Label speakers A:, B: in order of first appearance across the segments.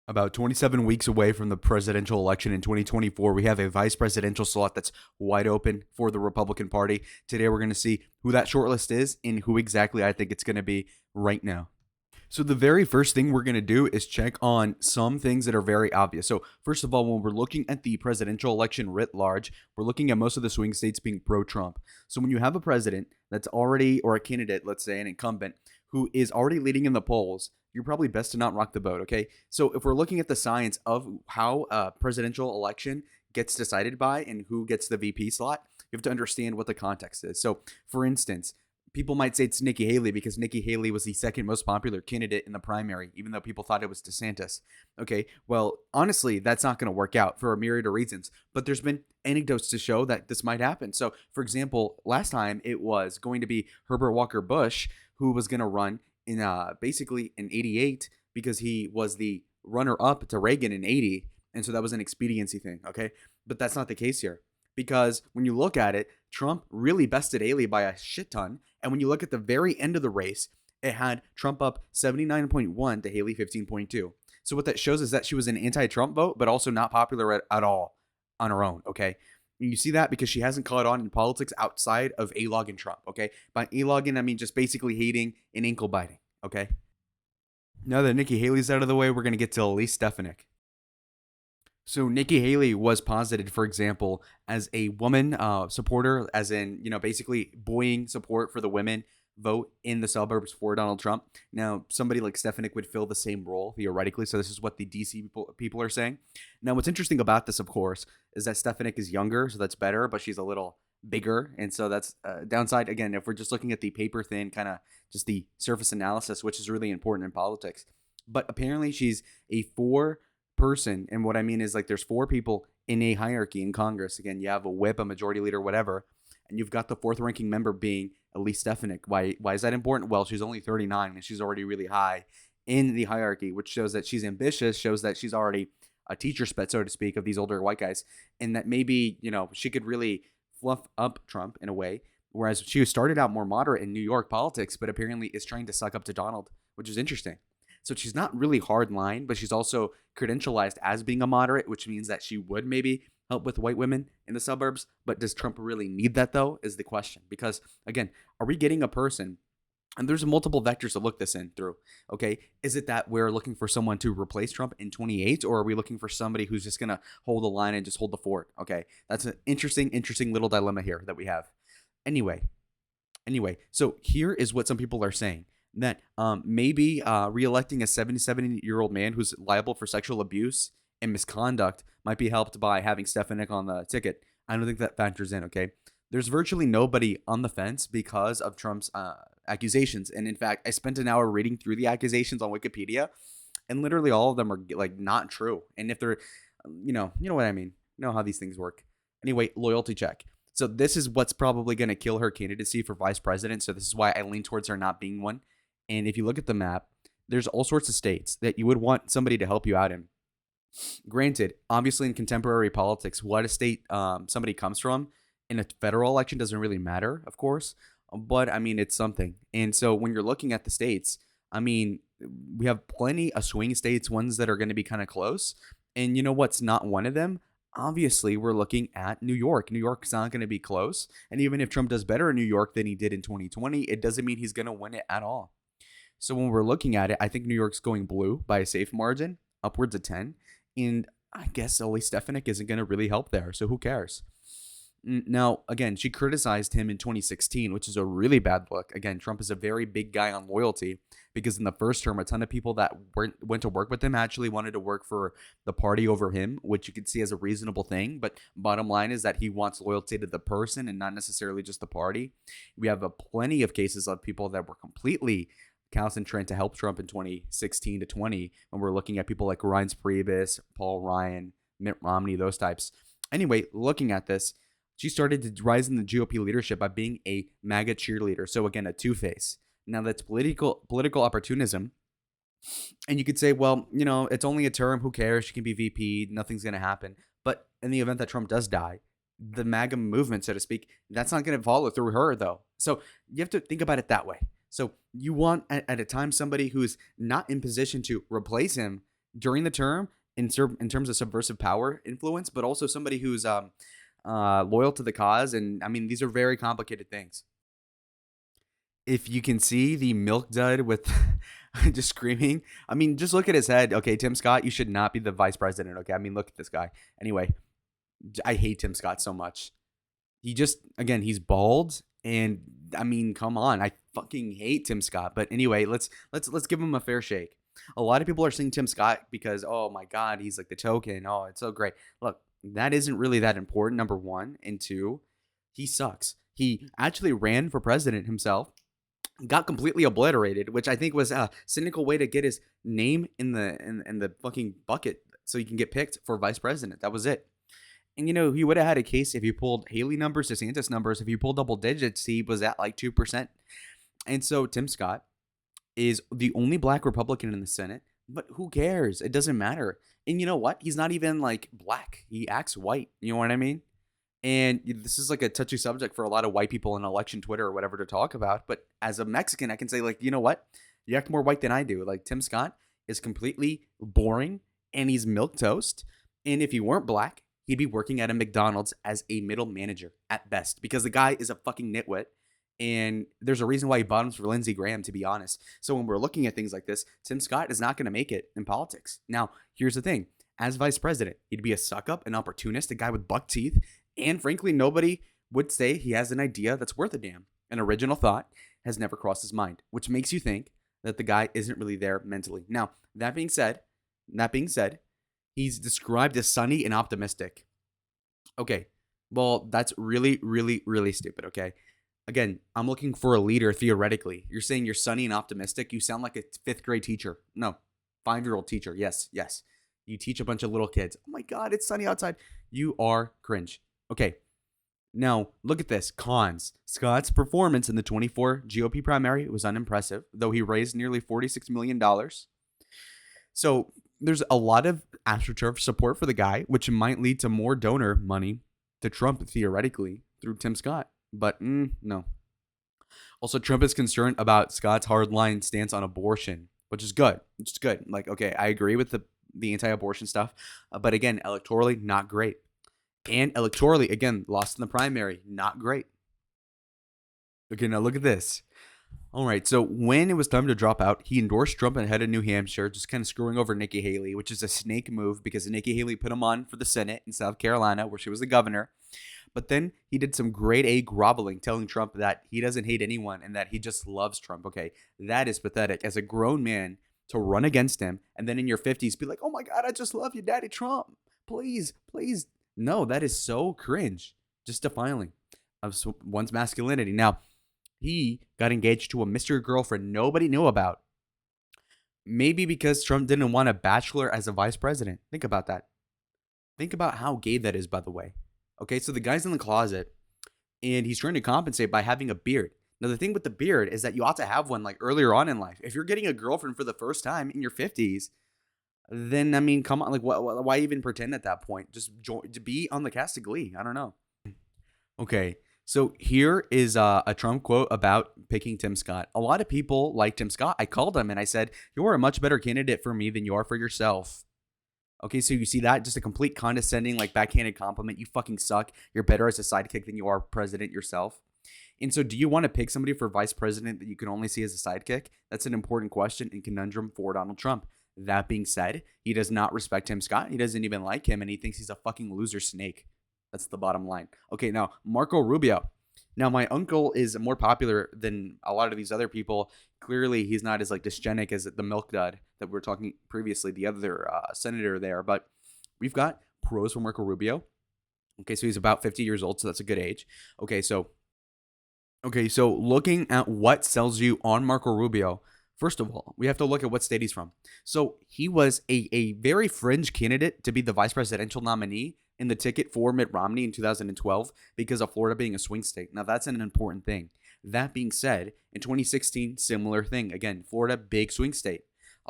A: About 27 weeks away from the presidential election in 2024, we have a vice presidential slot that's wide open for the Republican Party. Today, we're going to see who that shortlist is and who exactly I think it's going to be right now. So, the very first thing we're going to do is check on some things that are very obvious. So, first of all, when we're looking at the presidential election writ large, we're looking at most of the swing states being pro Trump. So, when you have a president that's already, or a candidate, let's say an incumbent, who is already leading in the polls, you're probably best to not rock the boat, okay? So if we're looking at the science of how a presidential election gets decided by and who gets the VP slot, you have to understand what the context is. So, for instance, people might say it's Nikki Haley because Nikki Haley was the second most popular candidate in the primary, even though people thought it was DeSantis. Okay, well, honestly, that's not going to work out for a myriad of reasons, but there's been anecdotes to show that this might happen. So, for example, last time it was going to be Herbert Walker Bush who was going to run in basically in 88 because he was the runner up to Reagan in 80. And so that was an expediency thing. Okay. But that's not the case here because when you look at it, Trump really bested Haley by a shit ton. And when you look at the very end of the race, it had Trump up 79.1 to Haley 15.2. So what that shows is that she was an anti-Trump vote, but also not popular at all on her own. Okay. And you see that because she hasn't caught on in politics outside of A-Log and Trump, okay? By A-Logging, I mean just basically hating and ankle biting, okay? Now that Nikki Haley's out of the way, we're going to get to Elise Stefanik. So Nikki Haley was posited, for example, as a woman supporter, as in, basically buoying support for the women vote in the suburbs for Donald Trump. Now, somebody like Stefanik would fill the same role theoretically. So this is what the DC people are saying. Now, what's interesting about this, of course, is that Stefanik is younger, so that's better, but she's a little bigger. And so that's downside. Again, if we're just looking at the paper thin, kind of just the surface analysis, which is really important in politics. But apparently she's a four person. And what I mean is like there's four people in a hierarchy in Congress. Again, you have a whip, a majority leader, whatever. And you've got the fourth ranking member being Elise Stefanik. Why is that important? Well, she's only 39 and she's already really high in the hierarchy, which shows that she's ambitious, shows that she's already a teacher spec, so to speak, of these older white guys. And that maybe, she could really fluff up Trump in a way. Whereas she started out more moderate in New York politics, but apparently is trying to suck up to Donald, which is interesting. So she's not really hard line, but she's also credentialized as being a moderate, which means that she would maybe help with white women in the suburbs. But does Trump really need that, though, is the question. Because, again, are we getting a person, and there's multiple vectors to look this in through, okay? Is it that we're looking for someone to replace Trump in 28, or are we looking for somebody who's just going to hold the line and just hold the fort, okay? That's an interesting little dilemma here that we have. Anyway, so here is what some people are saying. That maybe reelecting a 77-year-old man who's liable for sexual abuse and misconduct might be helped by having Stefanik on the ticket. I don't think that factors in, okay? There's virtually nobody on the fence because of Trump's accusations. And in fact, I spent an hour reading through the accusations on Wikipedia, and literally all of them are like not true. And if they're, you know what I mean. You know how these things work. Anyway, loyalty check. So this is what's probably going to kill her candidacy for vice president. So this is why I lean towards her not being one. And if you look at the map, there's all sorts of states that you would want somebody to help you out in. Granted, obviously in contemporary politics, what a state somebody comes from in a federal election doesn't really matter, of course. But I mean, it's something. And so when you're looking at the states, I mean, we have plenty of swing states, ones that are going to be kind of close. And you know what's not one of them? Obviously, we're looking at New York. New York's not going to be close. And even if Trump does better in New York than he did in 2020, it doesn't mean he's going to win it at all. So when we're looking at it, I think New York's going blue by a safe margin, upwards of 10. And I guess Elise Stefanik isn't going to really help there. So who cares? Now, again, she criticized him in 2016, which is a really bad look. Again, Trump is a very big guy on loyalty because in the first term, a ton of people that went to work with him actually wanted to work for the party over him, which you could see as a reasonable thing. But bottom line is that he wants loyalty to the person and not necessarily just the party. We have plenty of cases of people that were completely Carson trying to help Trump in 2016 to 20 when we're looking at people like Reince Priebus, Paul Ryan, Mitt Romney, those types. Anyway, looking at this, she started to rise in the GOP leadership by being a MAGA cheerleader. So again, a two-face. Now that's political opportunism. And you could say, well, it's only a term. Who cares? She can be VP. Nothing's going to happen. But in the event that Trump does die, the MAGA movement, so to speak, that's not going to follow through her, though. So you have to think about it that way. So you want at a time somebody who's not in position to replace him during the term in terms of subversive power influence, but also somebody who's loyal to the cause. And I mean, these are very complicated things. If you can see the milk dud with just screaming, I mean, just look at his head. Okay, Tim Scott, you should not be the vice president. Okay, I mean, look at this guy. Anyway, I hate Tim Scott so much. He just, again, he's bald, and I mean, come on, I fucking hate Tim Scott. But anyway, let's give him a fair shake. A lot of people are saying Tim Scott because, oh my God, he's like the token. Oh, it's so great. Look, that isn't really that important. Number one, and two, he sucks. He actually ran for president himself, got completely obliterated, which I think was a cynical way to get his name in the fucking bucket so he can get picked for vice president. That was it. And he would have had a case if he pulled Haley numbers, DeSantis numbers. If he pulled double digits, he was at like 2%. And so Tim Scott is the only black Republican in the Senate, but who cares? It doesn't matter. And you know what? He's not even like black. He acts white. You know what I mean? And this is like a touchy subject for a lot of white people in election Twitter or whatever to talk about. But as a Mexican, I can say, like, you know what? You act more white than I do. Like, Tim Scott is completely boring and he's milquetoast. And if he weren't black, he'd be working at a McDonald's as a middle manager at best, because the guy is a fucking nitwit. And there's a reason why he bottoms for Lindsey Graham, to be honest. So when we're looking at things like this, Tim Scott is not going to make it in politics. Now, here's the thing. As vice president, he'd be a suck-up, an opportunist, a guy with buck teeth. And frankly, nobody would say he has an idea that's worth a damn. An original thought has never crossed his mind, which makes you think that the guy isn't really there mentally. Now, that being said, he's described as sunny and optimistic. Okay, well, that's really, really, really stupid, okay? Again, I'm looking for a leader theoretically. You're saying you're sunny and optimistic? You sound like a 5th grade teacher. No, 5-year-old teacher. Yes. You teach a bunch of little kids. Oh my God, it's sunny outside. You are cringe. Okay, now look at this. Cons. Scott's performance in the 24 GOP primary was unimpressive, though he raised nearly $46 million. So there's a lot of AstroTurf support for the guy, which might lead to more donor money to Trump theoretically through Tim Scott. But no. Also, Trump is concerned about Scott's hardline stance on abortion, which is good. Which is good. Like, okay, I agree with the anti-abortion stuff. But again, electorally, not great. And electorally, again, lost in the primary, not great. Okay, now look at this. All right, so when it was time to drop out, he endorsed Trump and headed New Hampshire, just kind of screwing over Nikki Haley, which is a snake move because Nikki Haley put him on for the Senate in South Carolina, where she was the governor. But then he did some grade A groveling, telling Trump that he doesn't hate anyone and that he just loves Trump. Okay, that is pathetic. As a grown man, to run against him and then in your 50s be like, oh my God, I just love you, Daddy Trump. Please. No, that is so cringe. Just defiling of one's masculinity. Now, he got engaged to a mystery girlfriend nobody knew about. Maybe because Trump didn't want a bachelor as a vice president. Think about that. Think about how gay that is, by the way. Okay, so the guy's in the closet and he's trying to compensate by having a beard. Now, the thing with the beard is that you ought to have one like earlier on in life. If you're getting a girlfriend for the first time in your 50s, then, I mean, come on, like, why even pretend at that point? Just to be on the cast of Glee. I don't know. Okay, so here is a Trump quote about picking Tim Scott. A lot of people like Tim Scott. I called him and I said, you're a much better candidate for me than you are for yourself. Okay, so you see that? Just a complete condescending, like, backhanded compliment. You fucking suck. You're better as a sidekick than you are president yourself. And so do you want to pick somebody for vice president that you can only see as a sidekick? That's an important question and conundrum for Donald Trump. That being said, he does not respect Tim Scott. He doesn't even like him, and he thinks he's a fucking loser snake. That's the bottom line. Okay, now, Marco Rubio. Now, my uncle is more popular than a lot of these other people. Clearly, he's not as like dysgenic as the milk dud that we were talking previously, the other senator there. But we've got pros for Marco Rubio. Okay, so he's about 50 years old, so that's a good age. Okay, so looking at what sells you on Marco Rubio, first of all, we have to look at what state he's from. So he was a very fringe candidate to be the vice presidential nominee in the ticket for Mitt Romney in 2012 because of Florida being a swing state. Now, that's an important thing. That being said, in 2016, similar thing. Again, Florida, big swing state.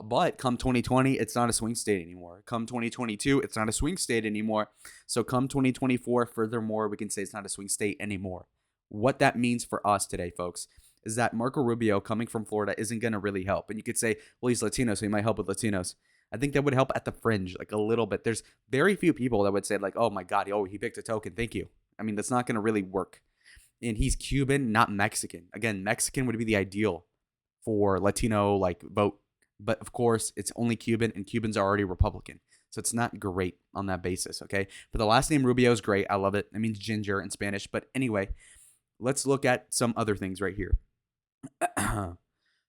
A: But come 2020, it's not a swing state anymore. Come 2022, it's not a swing state anymore. So come 2024, furthermore, we can say it's not a swing state anymore. What that means for us today, folks, is that Marco Rubio coming from Florida isn't going to really help. And you could say, well, he's Latino, so he might help with Latinos. I think that would help at the fringe, like a little bit. There's very few people that would say like, oh my God, he picked a token. Thank you. I mean, that's not going to really work. And he's Cuban, not Mexican. Again, Mexican would be the ideal for Latino like vote. But of course, it's only Cuban, and Cubans are already Republican. So it's not great on that basis, okay? But the last name Rubio is great. I love it. It means ginger in Spanish. But anyway, let's look at some other things right here.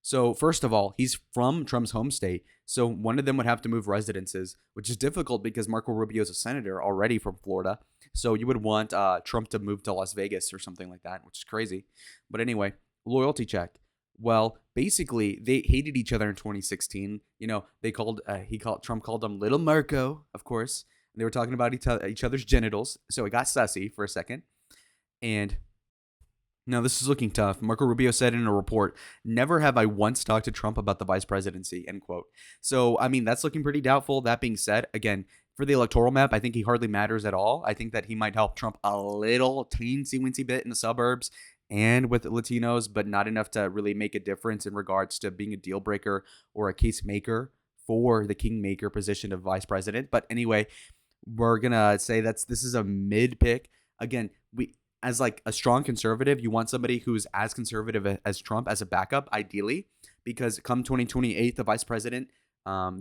A: So first of all, he's from Trump's home state. So one of them would have to move residences, which is difficult because Marco Rubio is a senator already from Florida. So you would want Trump to move to Las Vegas or something like that, which is crazy. But anyway, loyalty check. Well, basically, they hated each other in 2016. You know, Trump called him Little Marco, of course. And they were talking about each other's genitals. So it got sussy for a second. And now this is looking tough. Marco Rubio said in a report, "Never have I once talked to Trump about the vice presidency," end quote. So, I mean, that's looking pretty doubtful. That being said, again, for the electoral map, I think he hardly matters at all. I think that he might help Trump a little teensy-weensy bit in the suburbs and with Latinos, but not enough to really make a difference in regards to being a deal breaker or a case maker for the kingmaker position of vice president. But anyway, we're gonna say this is a mid pick. Again, as like a strong conservative, you want somebody who's as conservative as Trump as a backup, ideally, because come 2028, the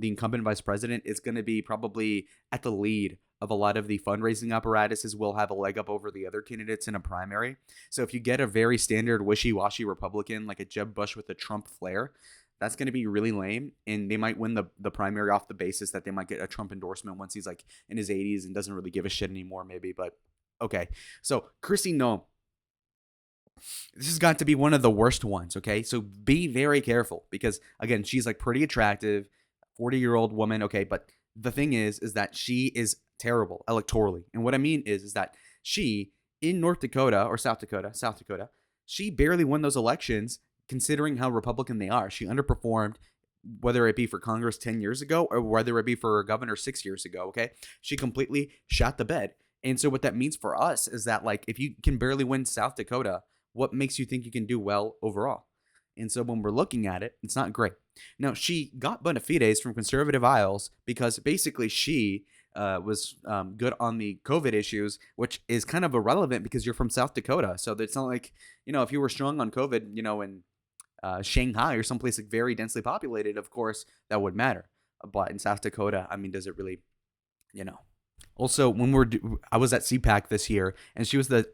A: incumbent vice president is going to be probably at the lead of a lot of the fundraising apparatuses, will have a leg up over the other candidates in a primary. So if you get a very standard wishy-washy Republican like a Jeb Bush with a Trump flair, that's going to be really lame, and they might win the primary off the basis that they might get a Trump endorsement once he's like in his 80s and doesn't really give a shit anymore, maybe. But okay, so Kristi Noem, this has got to be one of the worst ones, okay? So be very careful because, again, she's like pretty attractive, 40-year-old woman, okay? But the thing is that she is terrible electorally. And what I mean is that she, in North Dakota or South Dakota, she barely won those elections considering how Republican they are. She underperformed, whether it be for Congress 10 years ago or whether it be for governor 6 years ago, okay? She completely shot the bed. And so what that means for us is that, like, if you can barely win South Dakota, what makes you think you can do well overall? And so when we're looking at it, it's not great. Now, she got bona fides from conservative aisles because basically she was good on the COVID issues, which is kind of irrelevant because you're from South Dakota. So it's not like, if you were strong on COVID, in Shanghai or someplace like very densely populated, of course, that would matter. But in South Dakota, I mean, does it really, Also, when I was at CPAC this year, and she was the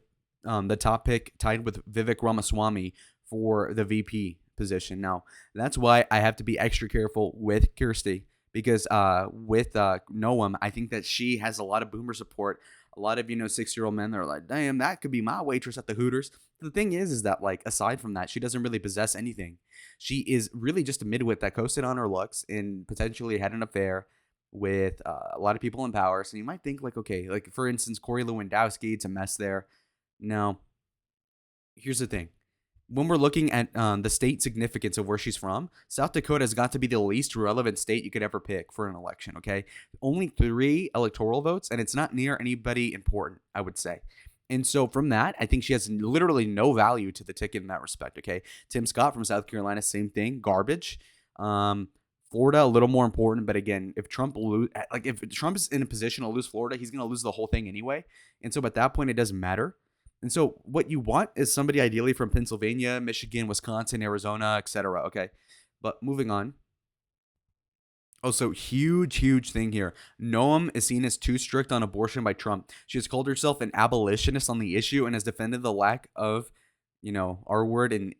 A: top pick, tied with Vivek Ramaswamy for the VP position. Now, that's why I have to be extra careful with Kristi, because with Noem, I think that she has a lot of boomer support. A lot of 6-year-old men that are like, damn, that could be my waitress at the Hooters. The thing is that, like, aside from that, she doesn't really possess anything. She is really just a midwit that coasted on her looks and potentially had an affair with a lot of people in power. So you might think, like, okay, like, for instance, Corey Lewandowski, it's a mess there. Now, here's the thing. When we're looking at the state significance of where she's from, South Dakota has got to be the least relevant state you could ever pick for an election, okay? Only 3 electoral votes, and it's not near anybody important, I would say. And so from that, I think she has literally no value to the ticket in that respect, okay? Tim Scott from South Carolina, same thing, garbage. Florida, a little more important, but again, if Trump is in a position to lose Florida, he's going to lose the whole thing anyway. And so at that point, it doesn't matter. And so what you want is somebody ideally from Pennsylvania, Michigan, Wisconsin, Arizona, etc. Okay, but moving on. Also, huge thing here. Noem is seen as too strict on abortion by Trump. She has called herself an abolitionist on the issue and has defended the lack of, R word and,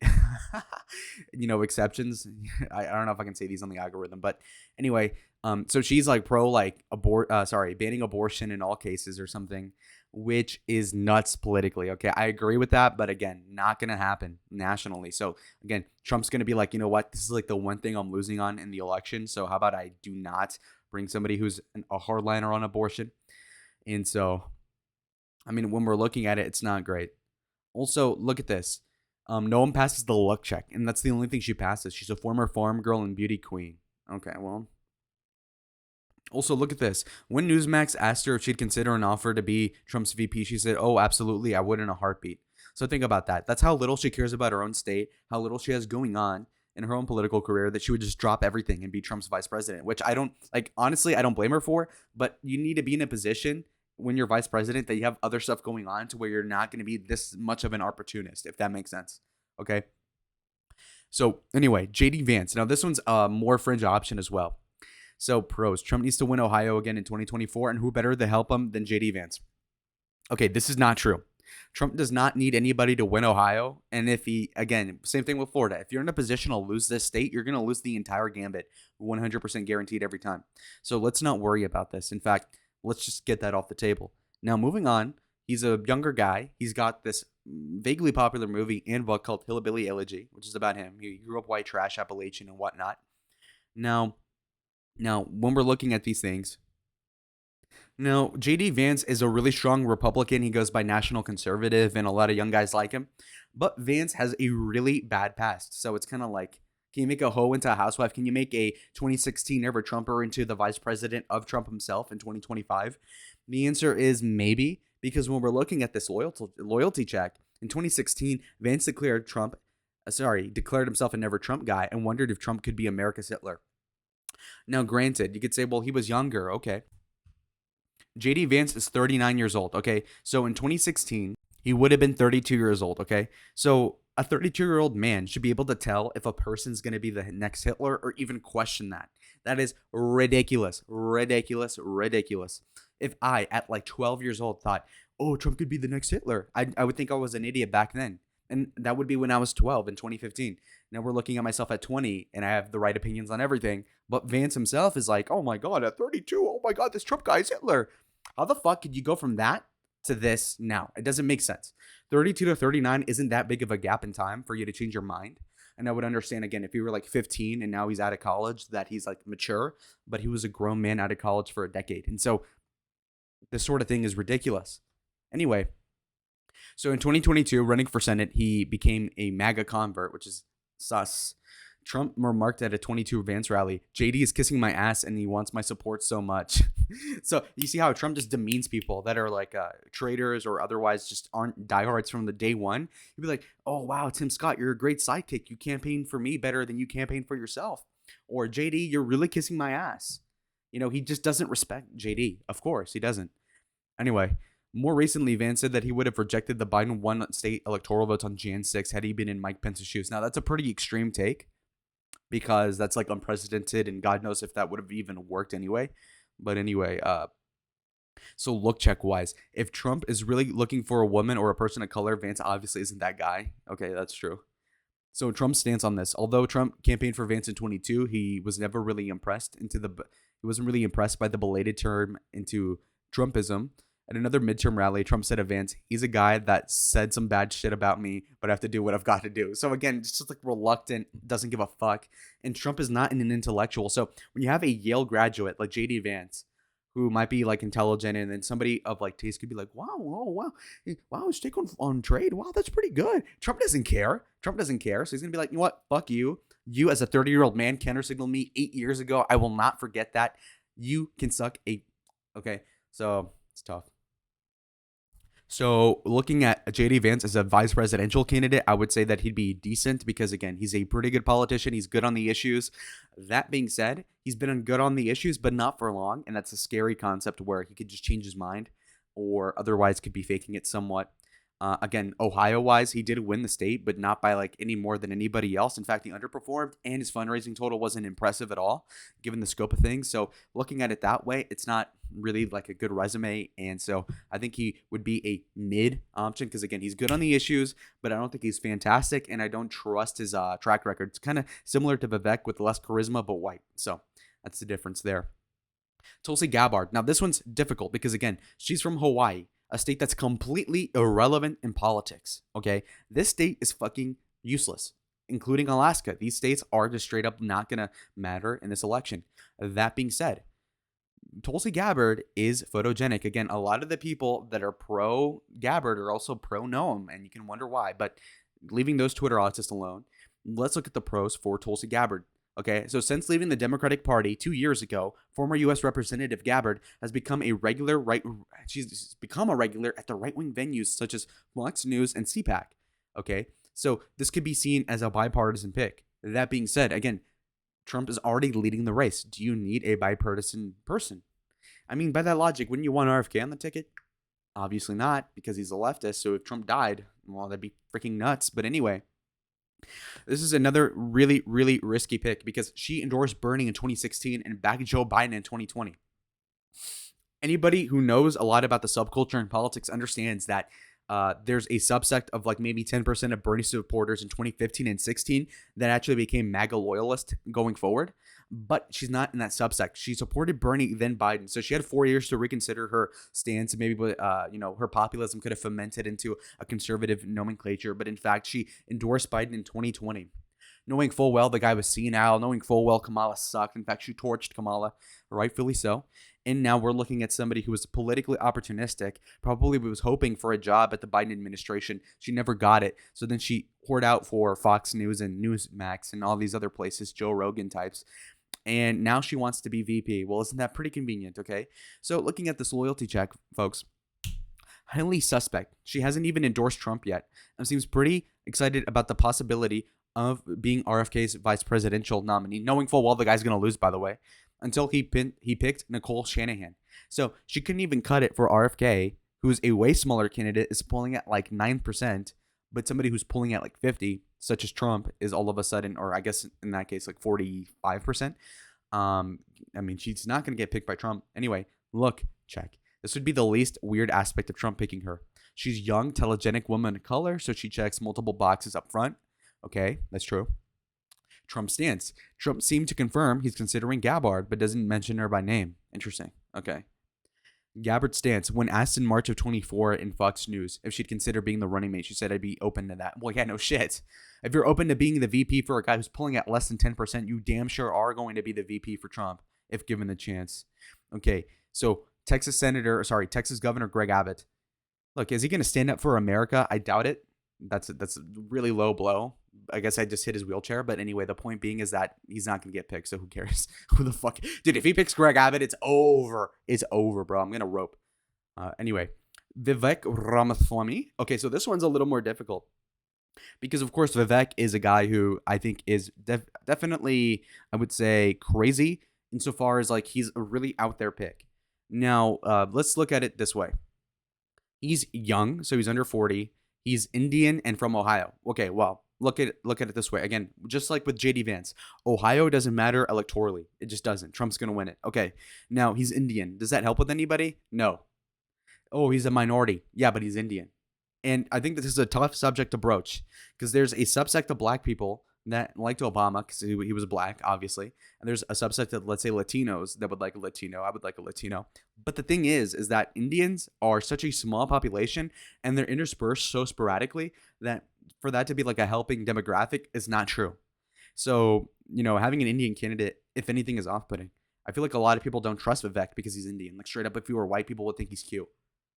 A: exceptions. I don't know if I can say these on the algorithm, but anyway, so she's like pro banning abortion in all cases or something, which is nuts politically. Okay, I agree with that, but again, not going to happen nationally. So again, Trump's going to be like, you know what, this is like the one thing I'm losing on in the election. So how about I do not bring somebody who's a hardliner on abortion? And so, I mean, when we're looking at it, it's not great. Also, look at this. Noem passes the luck check, and that's the only thing she passes. She's a former farm girl and beauty queen. Okay, well. Also, look at this. When Newsmax asked her if she'd consider an offer to be Trump's VP, she said, "Oh, absolutely, I would in a heartbeat." So think about that. That's how little she cares about her own state, how little she has going on, in her own political career that she would just drop everything and be Trump's vice president, which I don't like. Honestly, I don't blame her for, but you need to be in a position when you're vice president that you have other stuff going on to where you're not going to be this much of an opportunist, if that makes sense. Okay. So anyway, JD Vance. Now this one's a more fringe option as well. So pros, Trump needs to win Ohio again in 2024, and who better to help him than JD Vance? Okay, this is not true. Trump does not need anybody to win Ohio. And if he, again, same thing with Florida. If you're in a position to lose this state, you're going to lose the entire gambit, 100% guaranteed every time. So let's not worry about this. In fact, let's just get that off the table. Now, moving on, he's a younger guy. He's got this vaguely popular movie and book called Hillbilly Elegy, which is about him. He grew up white trash, Appalachian, and whatnot. Now, when we're looking at these things, now, JD Vance is a really strong Republican. He goes by National Conservative, and a lot of young guys like him. But Vance has a really bad past. So it's kind of like, can you make a hoe into a housewife? Can you make a 2016 ever Trumper into the vice president of Trump himself in 2025? The answer is maybe, because when we're looking at this loyalty check, in 2016, Vance declared himself a never Trump guy and wondered if Trump could be America's Hitler. Now, granted, you could say, well, he was younger. Okay. JD Vance is 39 years old, okay? So in 2016, he would have been 32 years old, okay? So a 32-year-old man should be able to tell if a person's going to be the next Hitler or even question that. That is ridiculous, ridiculous, ridiculous. If I, at like 12 years old, thought, oh, Trump could be the next Hitler, I would think I was an idiot back then. And that would be when I was 12 in 2015. Now we're looking at myself at 20 and I have the right opinions on everything. But Vance himself is like, oh my God, at 32, oh my God, this Trump guy is Hitler. How the fuck could you go from that to this now? It doesn't make sense. 32 to 39 isn't that big of a gap in time for you to change your mind. And I would understand, again, if you were like 15 and now he's out of college, that he's like mature, but he was a grown man out of college for a decade. And so this sort of thing is ridiculous. Anyway, so in 2022, running for Senate, he became a MAGA convert, which is sus. Trump remarked at a 22 Vance rally, JD is kissing my ass and he wants my support so much. So you see how Trump just demeans people that are like traitors or otherwise just aren't diehards from the day one. He'd be like, oh, wow, Tim Scott, you're a great sidekick. You campaign for me better than you campaign for yourself. Or JD, you're really kissing my ass. You know, he just doesn't respect JD. Of course, he doesn't. Anyway, more recently, Vance said that he would have rejected the Biden won state electoral votes on Jan 6 had he been in Mike Pence's shoes. Now, that's a pretty extreme take, because that's like unprecedented and God knows if that would have even worked anyway. But anyway, so look check wise, if Trump is really looking for a woman or a person of color, Vance obviously isn't that guy. Okay, that's true. So Trump's stance on this, although Trump campaigned for Vance in 22, he was never really impressed he wasn't really impressed by the belated term into Trumpism. At another midterm rally, Trump said of Vance, he's a guy that said some bad shit about me, but I have to do what I've got to do. So again, just like reluctant, doesn't give a fuck. And Trump is not an intellectual. So when you have a Yale graduate like JD Vance, who might be like intelligent, and then somebody of like taste could be like, wow, his take on trade. Wow, that's pretty good. Trump doesn't care. So he's going to be like, you know what? Fuck you. You as a 30-year-old man counter signaled me 8 years ago. I will not forget that. You can suck a... Okay, so it's tough. So looking at JD Vance as a vice presidential candidate, I would say that he'd be decent because, again, he's a pretty good politician. He's good on the issues. That being said, he's been good on the issues, but not for long. And that's a scary concept where he could just change his mind or otherwise could be faking it somewhat. Again, Ohio-wise, he did win the state, but not by like any more than anybody else. In fact, he underperformed and his fundraising total wasn't impressive at all, given the scope of things. So looking at it that way, it's not really like a good resume. And so I think he would be a mid option because, again, he's good on the issues, but I don't think he's fantastic. And I don't trust his track record. It's kind of similar to Vivek with less charisma, but white. So that's the difference there. Tulsi Gabbard. Now, this one's difficult because, again, she's from Hawaii, a state that's completely irrelevant in politics, okay? This state is fucking useless, including Alaska. These states are just straight up not going to matter in this election. That being said, Tulsi Gabbard is photogenic. Again, a lot of the people that are pro Gabbard are also pro Noem, and you can wonder why. But leaving those Twitter artists alone, let's look at the pros for Tulsi Gabbard. Okay, so since leaving the Democratic Party 2 years ago, former U.S. Representative Gabbard has become a regular she's become a regular at the right-wing venues such as Fox News and CPAC. Okay, so this could be seen as a bipartisan pick. That being said, again, Trump is already leading the race. Do you need a bipartisan person? I mean, by that logic, wouldn't you want RFK on the ticket? Obviously not, because he's a leftist. So if Trump died, well, that'd be freaking nuts. But anyway, this is another really, really risky pick because she endorsed Bernie in 2016 and backed Joe Biden in 2020. Anybody who knows a lot about the subculture and politics understands that there's a subsect of like maybe 10% of Bernie supporters in 2015 and 16 that actually became MAGA loyalist going forward. But she's not in that subsect. She supported Bernie, then Biden. So she had 4 years to reconsider her stance. Maybe, her populism could have fermented into a conservative nomenclature. But in fact, she endorsed Biden in 2020. Knowing full well the guy was senile, knowing full well Kamala sucked. In fact, she torched Kamala, rightfully so. And now we're looking at somebody who was politically opportunistic, probably was hoping for a job at the Biden administration. She never got it. So then she poured out for Fox News and Newsmax and all these other places, Joe Rogan types. And now she wants to be VP. Well, isn't that pretty convenient, okay? So looking at this loyalty check, folks, highly suspect. She hasn't even endorsed Trump yet and seems pretty excited about the possibility of being RFK's vice presidential nominee, knowing full well the guy's going to lose, by the way, until he picked Nicole Shanahan. So she couldn't even cut it for RFK, who's a way smaller candidate, is polling at like 9%, but somebody who's polling at like 50, such as Trump, is all of a sudden, or I guess in that case, like 45%. I mean, she's not going to get picked by Trump. Anyway, look, check. This would be the least weird aspect of Trump picking her. She's young, telegenic woman of color, so she checks multiple boxes up front. Okay, that's true. Trump stance. Trump seemed to confirm he's considering Gabbard, but doesn't mention her by name. Interesting. Okay. Gabbard stance. When asked in March of 24 in Fox News if she'd consider being the running mate, she said, I'd be open to that. Well, yeah, no shit. If you're open to being the VP for a guy who's pulling at less than 10%, you damn sure are going to be the VP for Trump if given the chance. Okay, so Texas Governor Greg Abbott. Look, is he going to stand up for America? I doubt it. That's a really low blow. I guess I just hit his wheelchair. But anyway, the point being is that he's not going to get picked. So who cares? Who the fuck? Dude, if he picks Greg Abbott, it's over. It's over, bro. I'm going to rope. Anyway, Vivek Ramaswamy. Okay, so this one's a little more difficult. Because, of course, Vivek is a guy who I think is definitely, I would say, crazy insofar as like he's a really out there pick. Now, let's look at it this way. He's young, so he's under 40. He's Indian and from Ohio. Okay, well, look at it this way. Again, just like with JD Vance, Ohio doesn't matter electorally. It just doesn't. Trump's going to win it. Okay, now he's Indian. Does that help with anybody? No. Oh, he's a minority. Yeah, but he's Indian. And I think this is a tough subject to broach because there's a subsect of black people that liked Obama because he was black, obviously. And there's a subset of, let's say, Latinos that would like a Latino. I would like a Latino. But the thing is that Indians are such a small population and they're interspersed so sporadically that for that to be like a helping demographic is not true. So, having an Indian candidate, if anything, is off-putting. I feel like a lot of people don't trust Vivek because he's Indian. Like straight up, if he were white, people would think he's cute.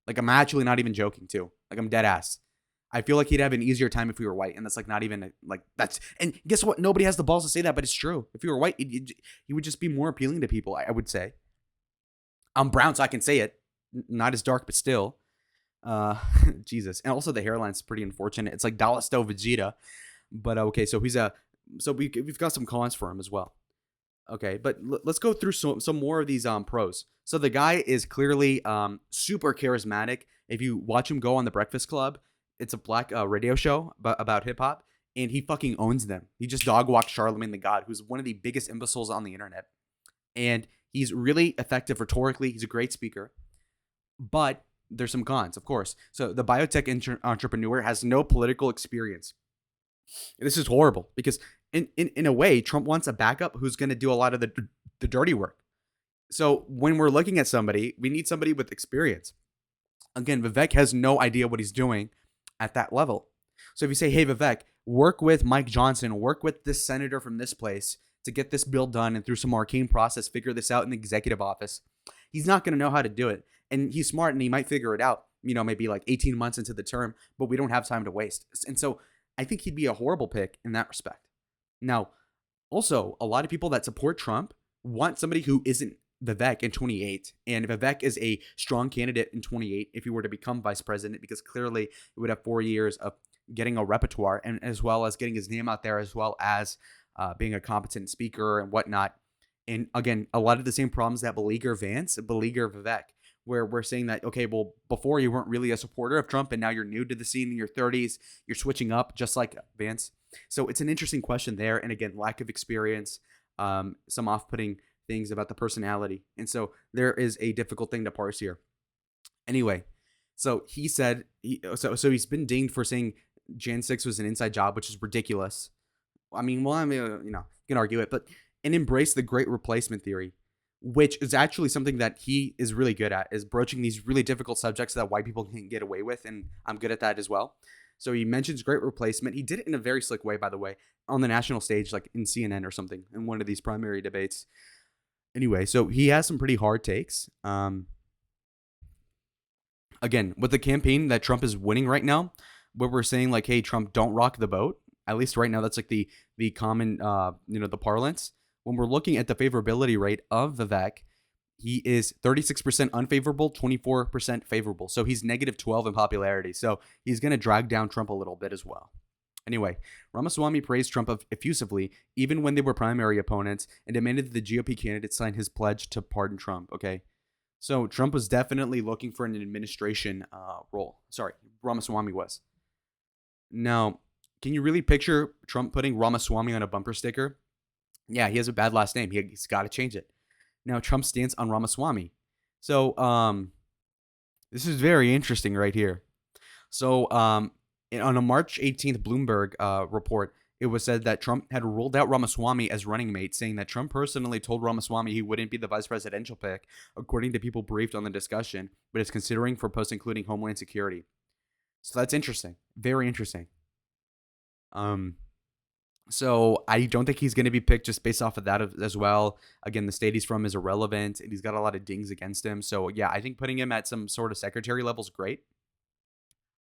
A: Like I'm actually not even joking too. Like I'm dead ass. I feel like he'd have an easier time if we were white, and that's like not even like that's. And guess what? Nobody has the balls to say that, but it's true. If you were white, he would just be more appealing to people. I would say. I'm brown, so I can say it. Not as dark, but still. Jesus, and also the hairline's pretty unfortunate. It's like Dallas Stowe Vegeta, but okay. So we've got some cons for him as well. Okay, but let's go through some more of these pros. So the guy is clearly super charismatic. If you watch him go on The Breakfast Club. It's a black radio show about hip hop, and he fucking owns them. He just dog walked Charlemagne the God, who's one of the biggest imbeciles on the internet. And he's really effective rhetorically. He's a great speaker. But there's some cons, of course. So the biotech entrepreneur has no political experience. This is horrible because in a way, Trump wants a backup who's going to do a lot of the dirty work. So when we're looking at somebody, we need somebody with experience. Again, Vivek has no idea what he's doing at that level. So if you say, hey, Vivek, work with Mike Johnson, work with this senator from this place to get this bill done and through some arcane process, figure this out in the executive office, he's not going to know how to do it. And he's smart and he might figure it out, maybe like 18 months into the term, but we don't have time to waste. And so I think he'd be a horrible pick in that respect. Now, also, a lot of people that support Trump want somebody who isn't Vivek in 28, and Vivek is a strong candidate in 28 if he were to become vice president, because clearly he would have 4 years of getting a repertoire and as well as getting his name out there, as well as being a competent speaker and whatnot. And again, a lot of the same problems that beleaguer Vance, beleaguer Vivek, where we're saying that, okay, well, before you weren't really a supporter of Trump and now you're new to the scene in your 30s, you're switching up just like Vance. So it's an interesting question there. And again, lack of experience, some off-putting things about the personality. And so there is a difficult thing to parse here. Anyway, so he said, so he's been dinged for saying Jan 6 was an inside job, which is ridiculous. I mean, well, you can argue it, but and embrace the great replacement theory, which is actually something that he is really good at, is broaching these really difficult subjects that white people can't get away with, and I'm good at that as well. So he mentions great replacement. He did it in a very slick way, by the way, on the national stage, like in CNN or something, in one of these primary debates. Anyway, so he has some pretty hard takes. Again, with the campaign that Trump is winning right now, where we're saying like, hey, Trump, don't rock the boat. At least right now, that's like the common, the parlance. When we're looking at the favorability rate of Vivek, he is 36% unfavorable, 24% favorable. So he's negative 12 in popularity. So he's going to drag down Trump a little bit as well. Anyway, Ramaswamy praised Trump effusively, even when they were primary opponents, and demanded that the GOP candidate sign his pledge to pardon Trump. Okay. So Trump was definitely looking for an administration role. Sorry, Ramaswamy was. Now, can you really picture Trump putting Ramaswamy on a bumper sticker? Yeah, he has a bad last name. He's got to change it. Now, Trump stands on Ramaswamy. So, this is very interesting right here. So, on a March 18th Bloomberg report, it was said that Trump had ruled out Ramaswamy as running mate, saying that Trump personally told Ramaswamy he wouldn't be the vice presidential pick, according to people briefed on the discussion, but is considering for posts including Homeland Security. So that's interesting. Very interesting. So I don't think he's going to be picked just based off of that as well. Again, the state he's from is irrelevant, and he's got a lot of dings against him. So yeah, I think putting him at some sort of secretary level is great.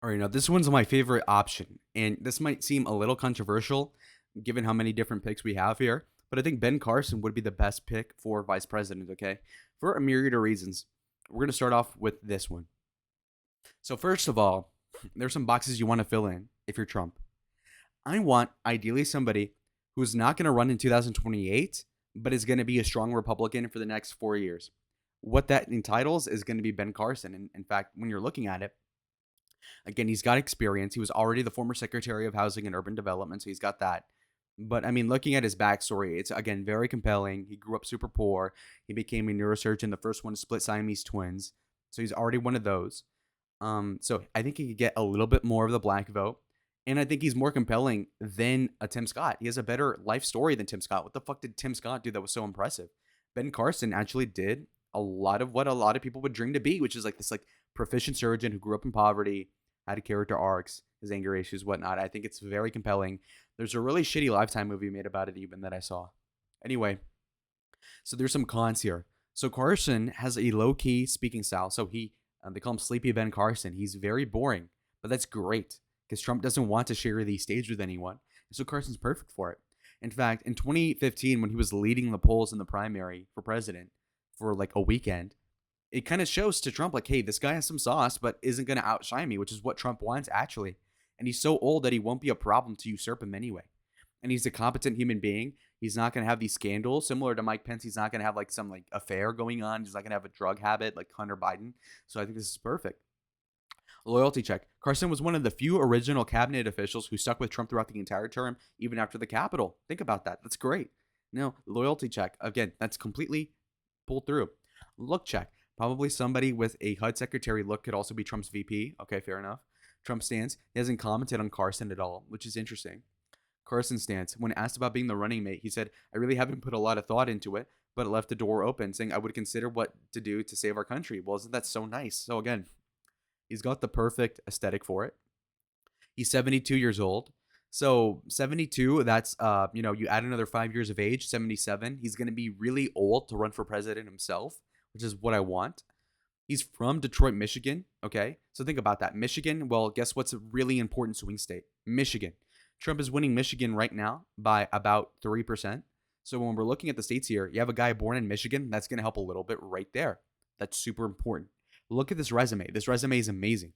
A: All right, now this one's my favorite option, and this might seem a little controversial given how many different picks we have here, but I think Ben Carson would be the best pick for vice president, okay? For a myriad of reasons. We're going to start off with this one. So first of all, there's some boxes you want to fill in if you're Trump. I want, ideally, somebody who's not going to run in 2028, but is going to be a strong Republican for the next 4 years. What that entitles is going to be Ben Carson. And in fact, when you're looking at it, again, he's got experience. He was already the former Secretary of Housing and Urban Development, so he's got that. But, I mean, looking at his backstory, it's, again, very compelling. He grew up super poor. He became a neurosurgeon, the first one to split Siamese twins. So he's already one of those. So I think he could get a little bit more of the black vote. And I think he's more compelling than a Tim Scott. He has a better life story than Tim Scott. What the fuck did Tim Scott do that was so impressive? Ben Carson actually did a lot of what a lot of people would dream to be, which is like this like proficient surgeon who grew up in poverty, had character arcs, his anger issues, whatnot. I think it's very compelling. There's a really shitty Lifetime movie made about it even that I saw. Anyway, so there's some cons here. So Carson has a low-key speaking style. So they call him Sleepy Ben Carson. He's very boring, but that's great, because Trump doesn't want to share the stage with anyone. So Carson's perfect for it. In fact, in 2015, when he was leading the polls in the primary for president for like a weekend, it kind of shows to Trump like, hey, this guy has some sauce, but isn't going to outshine me, which is what Trump wants actually. And he's so old that he won't be a problem to usurp him anyway. And he's a competent human being. He's not going to have these scandals similar to Mike Pence. He's not going to have like some like affair going on. He's not going to have a drug habit like Hunter Biden. So I think this is perfect. Loyalty check. Carson was one of the few original cabinet officials who stuck with Trump throughout the entire term, even after the Capitol. Think about that. That's great. No, loyalty check. Again, that's completely pulled through. Look check. Probably somebody with a HUD secretary look could also be Trump's VP. Okay, fair enough. Trump stance. He hasn't commented on Carson at all, which is interesting. Carson stance. When asked about being the running mate, he said, I really haven't put a lot of thought into it, but it left the door open, saying I would consider what to do to save our country. Well, isn't that so nice? So again, he's got the perfect aesthetic for it. He's 72 years old. So 72, that's, you add another 5 years of age, 77. He's going to be really old to run for president himself, which is what I want. He's from Detroit, Michigan. Okay. So think about that. Michigan. Well, guess what's a really important swing state? Michigan. Trump is winning Michigan right now by about 3%. So when we're looking at the states here, you have a guy born in Michigan. That's going to help a little bit right there. That's super important. Look at this resume. This resume is amazing.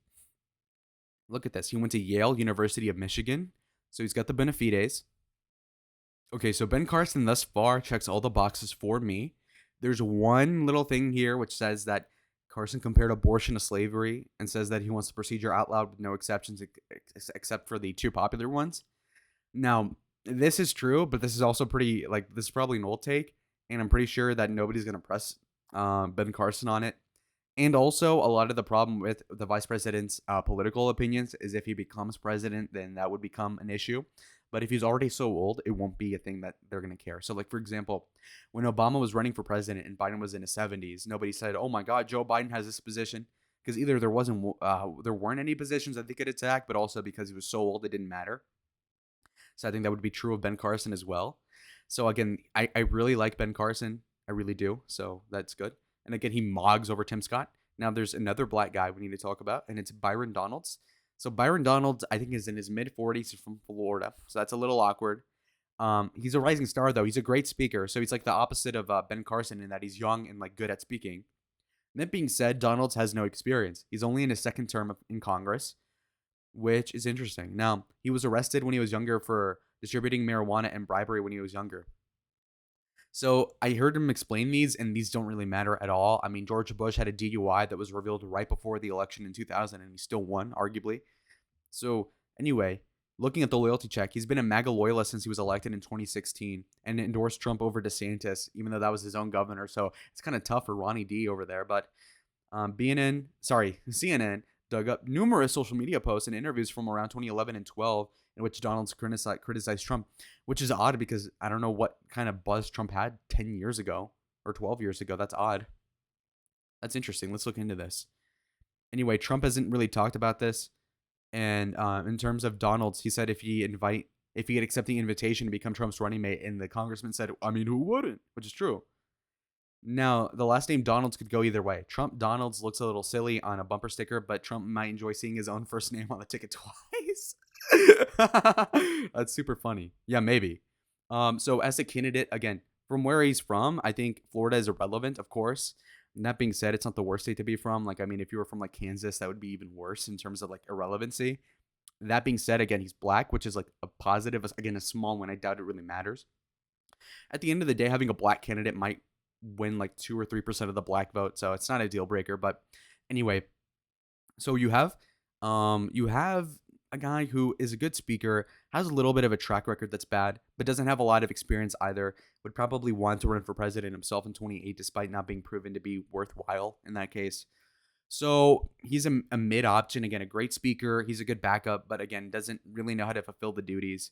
A: Look at this. He went to Yale, University of Michigan. So he's got the bona fides. Okay, so Ben Carson thus far checks all the boxes for me. There's one little thing here which says that Carson compared abortion to slavery and says that he wants the procedure outlawed with no exceptions except for the two popular ones. Now, this is true, but this is also pretty, like, this is probably an old take, and I'm pretty sure that nobody's going to press Ben Carson on it. And also, a lot of the problem with the vice president's political opinions is if he becomes president, then that would become an issue. But if he's already so old, it won't be a thing that they're going to care. So, like, for example, when Obama was running for president and Biden was in his 70s, nobody said, oh my God, Joe Biden has this position. Because either there weren't any positions that they could attack, but also because he was so old, it didn't matter. So I think that would be true of Ben Carson as well. So again, I really like Ben Carson. I really do. So that's good. And again, he mogs over Tim Scott. Now there's another black guy we need to talk about, and it's Byron Donalds. So Byron Donalds, I think, is in his mid-40s. He's from Florida. So that's a little awkward. He's a rising star, though. He's a great speaker. So he's like the opposite of Ben Carson in that he's young and like good at speaking. That being said, Donalds has no experience. He's only in his second term in Congress, which is interesting. Now, he was arrested when he was younger for distributing marijuana and bribery when he was younger. So I heard him explain these, and these don't really matter at all. I mean, George Bush had a DUI that was revealed right before the election in 2000, and he still won, arguably. So anyway, looking at the loyalty check, he's been a MAGA loyalist since he was elected in 2016 and endorsed Trump over DeSantis, even though that was his own governor. So it's kind of tough for Ronnie D over there. But CNN dug up numerous social media posts and interviews from around 2011 and 12 in which Donalds criticized Trump, which is odd because I don't know what kind of buzz Trump had 10 years ago or 12 years ago. That's odd. That's interesting. Let's look into this. Anyway, Trump hasn't really talked about this. And in terms of Donalds, he said if he'd accept the invitation to become Trump's running mate, and the congressman said, I mean, who wouldn't? Which is true. Now, the last name Donalds could go either way. Trump Donalds looks a little silly on a bumper sticker, but Trump might enjoy seeing his own first name on the ticket twice. That's super funny. Yeah, maybe. So as a candidate, again, from where he's from, I think Florida is irrelevant, of course. And that being said, it's not the worst state to be from. Like, I mean, if you were from like Kansas, that would be even worse in terms of like irrelevancy. That being said, again, he's black, which is like a positive, again, a small one. I doubt it really matters. At the end of the day, having a black candidate might win like 2 or 3% of the black vote, so it's not a deal breaker. But anyway, so you have a guy who is a good speaker, has a little bit of a track record that's bad, but doesn't have a lot of experience either. Would probably want to run for president himself in 28, despite not being proven to be worthwhile in that case. So he's a mid option. Again, a great speaker. He's a good backup, but again, doesn't really know how to fulfill the duties.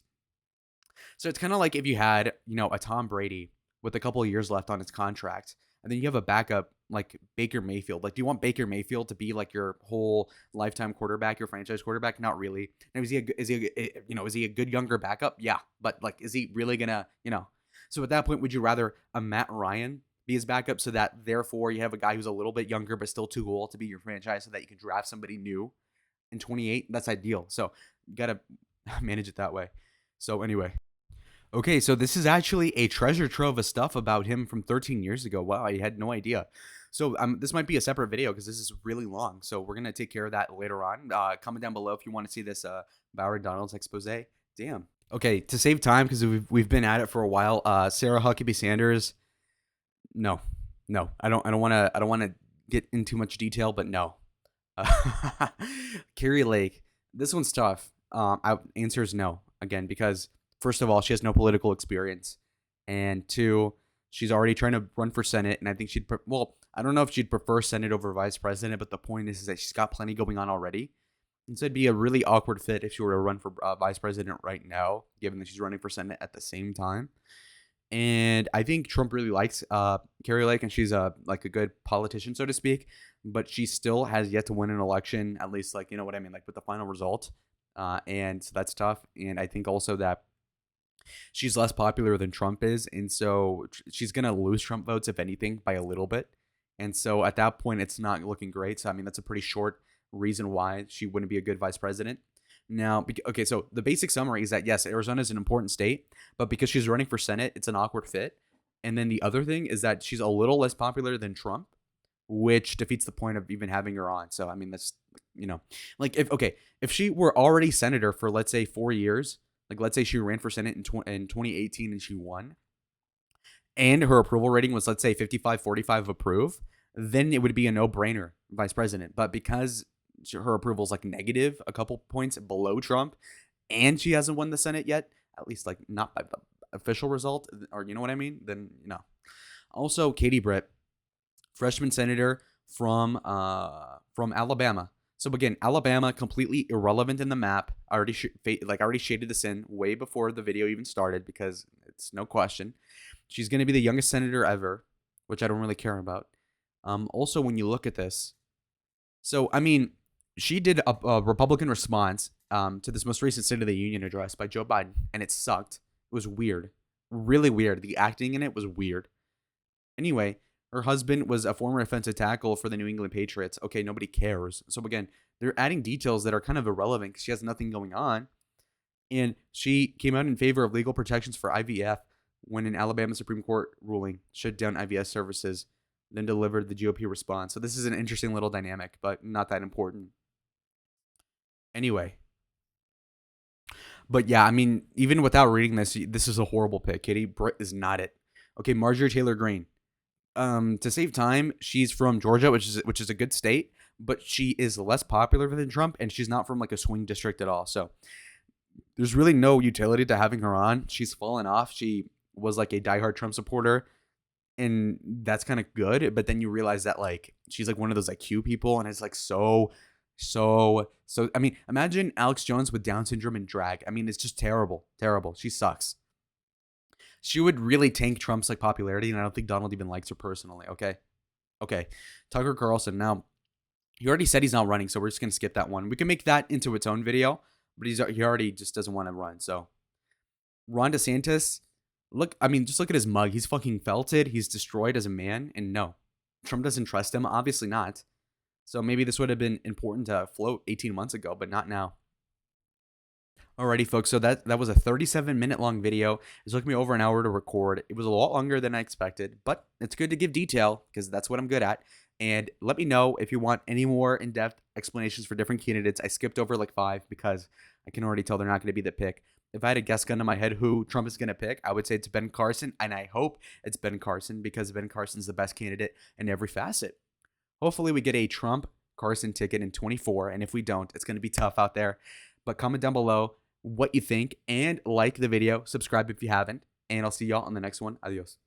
A: So it's kind of like if you had, a Tom Brady with a couple of years left on his contract, and then you have a backup like Baker Mayfield. Like, do you want Baker Mayfield to be like your whole lifetime quarterback, your franchise quarterback? Not really. Now, is he a good younger backup? Yeah, but like, is he really gonna, So at that point, would you rather a Matt Ryan be his backup, so that therefore you have a guy who's a little bit younger but still too old to be your franchise, so that you can draft somebody new in 28? That's ideal. So you gotta manage it that way. So anyway. Okay, so this is actually a treasure trove of stuff about him from 13 years ago. Wow, I had no idea. So this might be a separate video because this is really long. So we're going to take care of that later on. Comment down below if you want to see this Byron Donalds expose. Damn. Okay, to save time because we've been at it for a while. Sarah Huckabee Sanders. No, I don't want to get into much detail, but no. Carrie Lake. This one's tough. Answer is no again because, first of all, she has no political experience. And two, she's already trying to run for Senate. And I think I don't know if she'd prefer Senate over vice president, but the point is that she's got plenty going on already. And so it'd be a really awkward fit if she were to run for vice president right now, given that she's running for Senate at the same time. And I think Trump really likes Carrie Lake, and she's a good politician, so to speak. But she still has yet to win an election, at least with the final result. And so that's tough. And I think also that she's less popular than Trump is, and so she's going to lose Trump votes, if anything, by a little bit. And so at that point, it's not looking great. So, I mean, that's a pretty short reason why she wouldn't be a good vice president. Now, okay, so the basic summary is that, yes, Arizona is an important state, but because she's running for Senate, it's an awkward fit. And then the other thing is that she's a little less popular than Trump, which defeats the point of even having her on. So, I mean, that's, if she were already senator for, let's say, 4 years, like let's say she ran for Senate in 2018 and she won, and her approval rating was, let's say, 55-45 approve, then it would be a no-brainer vice president. But because her approval is like negative, a couple points below Trump, and she hasn't won the Senate yet, at least like not by the official result, or you know what I mean, then Also, Katie Britt, freshman senator from Alabama. So again, Alabama completely irrelevant in the map. I already shaded this in way before the video even started because it's no question. She's going to be the youngest senator ever, which I don't really care about. Also, when you look at this, so I mean, she did a Republican response to this most recent State of the Union address by Joe Biden, and it sucked. It was weird, really weird. The acting in it was weird. Anyway, her husband was a former offensive tackle for the New England Patriots. Okay, nobody cares. So again, they're adding details that are kind of irrelevant because she has nothing going on. And she came out in favor of legal protections for IVF when an Alabama Supreme Court ruling shut down IVF services, then delivered the GOP response. So this is an interesting little dynamic, but not that important. Anyway. But yeah, I mean, even without reading this is a horrible pick. Katie Britt is not it. Okay, Marjorie Taylor Greene. To save time, she's from Georgia, which is a good state, but she is less popular than Trump, and she's not from like a swing district at all. So there's really no utility to having her on. She's fallen off. She was like a diehard Trump supporter, and that's kind of good. But then you realize that like she's like one of those like Q people, and it's like so. I mean, imagine Alex Jones with Down syndrome and drag. I mean, it's just terrible. She sucks. She would really tank Trump's like popularity, and I don't think Donald even likes her personally. Okay. Tucker Carlson. Now, he already said he's not running, so we're just gonna skip that one. We can make that into its own video, but he already just doesn't want to run. So, Ron DeSantis, just look at his mug. He's fucking felted. He's destroyed as a man, and no, Trump doesn't trust him. Obviously not. So maybe this would have been important to float 18 months ago, but not now. Alrighty, folks, so that was a 37-minute long video. It took me over an hour to record. It was a lot longer than I expected, but it's good to give detail because that's what I'm good at. And let me know if you want any more in-depth explanations for different candidates. I skipped over like 5 because I can already tell they're not going to be the pick. If I had a guess gun in my head who Trump is going to pick, I would say it's Ben Carson, and I hope it's Ben Carson because Ben Carson's the best candidate in every facet. Hopefully we get a Trump-Carson ticket in 24, and if we don't, it's going to be tough out there. But comment down below what you think and like the video. Subscribe if you haven't, and I'll see y'all on the next one. Adios.